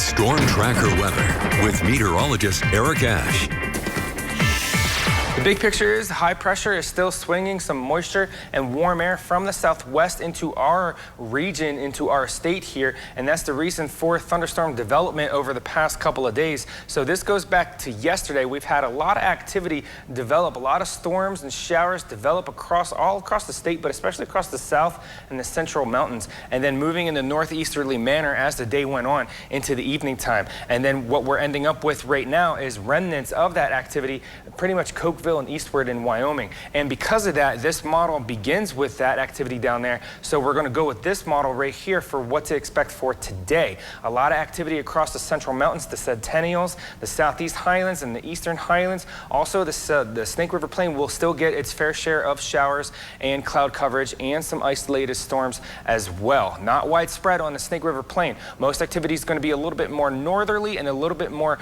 It's Storm Tracker weather with meteorologist Eric Ash. The big picture is high pressure is still swinging some moisture and warm air from the southwest into our region, into our state here, and that's the reason for thunderstorm development over the past couple of days. So this goes back to yesterday. We've had a lot of activity develop, a lot of storms and showers develop all across the state, but especially across the south and the central mountains, and then moving in the northeasterly manner as the day went on into the evening time. And then what we're ending up with right now is remnants of that activity, pretty much Cokeville and eastward in Wyoming. And because of that, this model begins with that activity down there. So we're going to go with this model right here for what to expect for today. A lot of activity across the central mountains, the Centennials, the southeast highlands, and the eastern highlands. Also, the Snake River Plain will still get its fair share of showers and cloud coverage and some isolated storms as well. Not widespread on the Snake River Plain. Most activity is going to be a little bit more northerly and a little bit more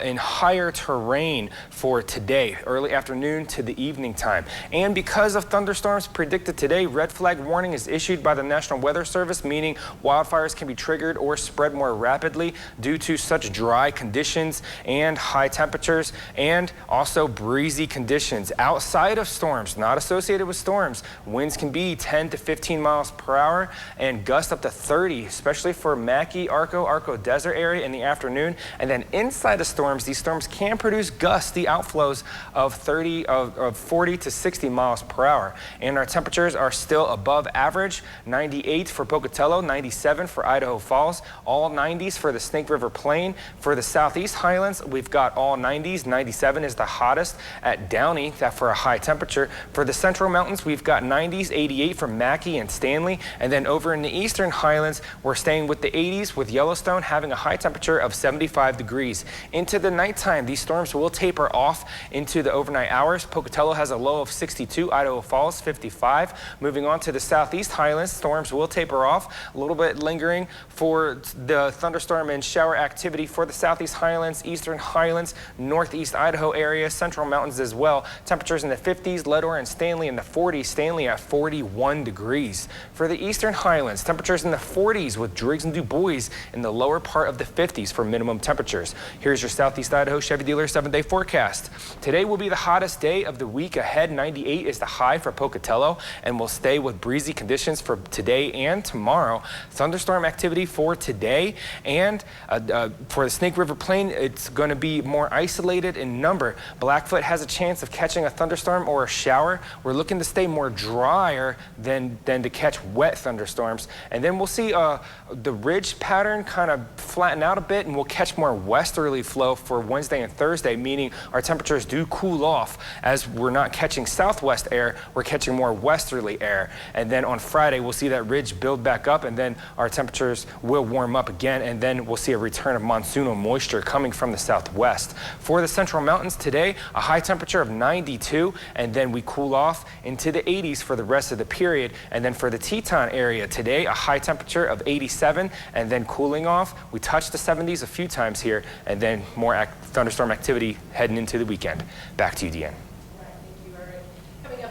in higher terrain for today, early afternoon to the evening time. And because of thunderstorms predicted today, red flag warning is issued by the National Weather Service, meaning wildfires can be triggered or spread more rapidly due to such dry conditions and high temperatures, and also breezy conditions outside of storms, not associated with storms. Winds can be 10 to 15 miles per hour and gusts up to 30, especially for Mackay, Arco Desert area in the afternoon. And then inside of storms, these storms can produce gusty outflows of 40 to 60 miles per hour. And our temperatures are still above average. 98 for Pocatello, 97 for Idaho Falls, all 90s for the Snake River Plain. For the southeast highlands, we've got all 90s. 97 is the hottest at Downey, that for a high temperature. For the central mountains, we've got 90s, 88 for Mackay and Stanley. And then over in the eastern highlands, we're staying with the 80s, with Yellowstone having a high temperature of 75 degrees. Into the nighttime, these storms will taper off into the overnight hours. Pocatello has a low of 62, Idaho Falls 55. Moving on to the southeast highlands, storms will taper off, a little bit lingering for the thunderstorm and shower activity for the southeast highlands, eastern highlands, northeast Idaho area, central mountains as well. Temperatures in the 50s, Leadore and Stanley in the 40s, Stanley at 41 degrees. For the eastern highlands, temperatures in the 40s with Driggs and Du Bois in the lower part of the 50s for minimum temperatures. Here's your southeast Idaho Chevy dealer 7-day forecast. Today will be the hottest day of the week ahead. 98 is the high for Pocatello, and we'll stay with breezy conditions for today and tomorrow. Thunderstorm activity for today, and for the Snake River Plain, it's going to be more isolated in number. Blackfoot has a chance of catching a thunderstorm or a shower. We're looking to stay more drier than to catch wet thunderstorms. And then we'll see the ridge pattern kind of flatten out a bit, and we'll catch more westerly flow for Wednesday and Thursday, meaning our temperatures do cool off. As we're not catching southwest air, we're catching more westerly air. And then on Friday, we'll see that ridge build back up, and then our temperatures will warm up again, and then we'll see a return of monsoonal moisture coming from the southwest. For the central mountains today, a high temperature of 92, and then we cool off into the 80s for the rest of the period. And then for the Teton area today, a high temperature of 87, and then cooling off. We touched the 70s a few times here, and then more thunderstorm activity heading into the weekend. Back to you, Deanne.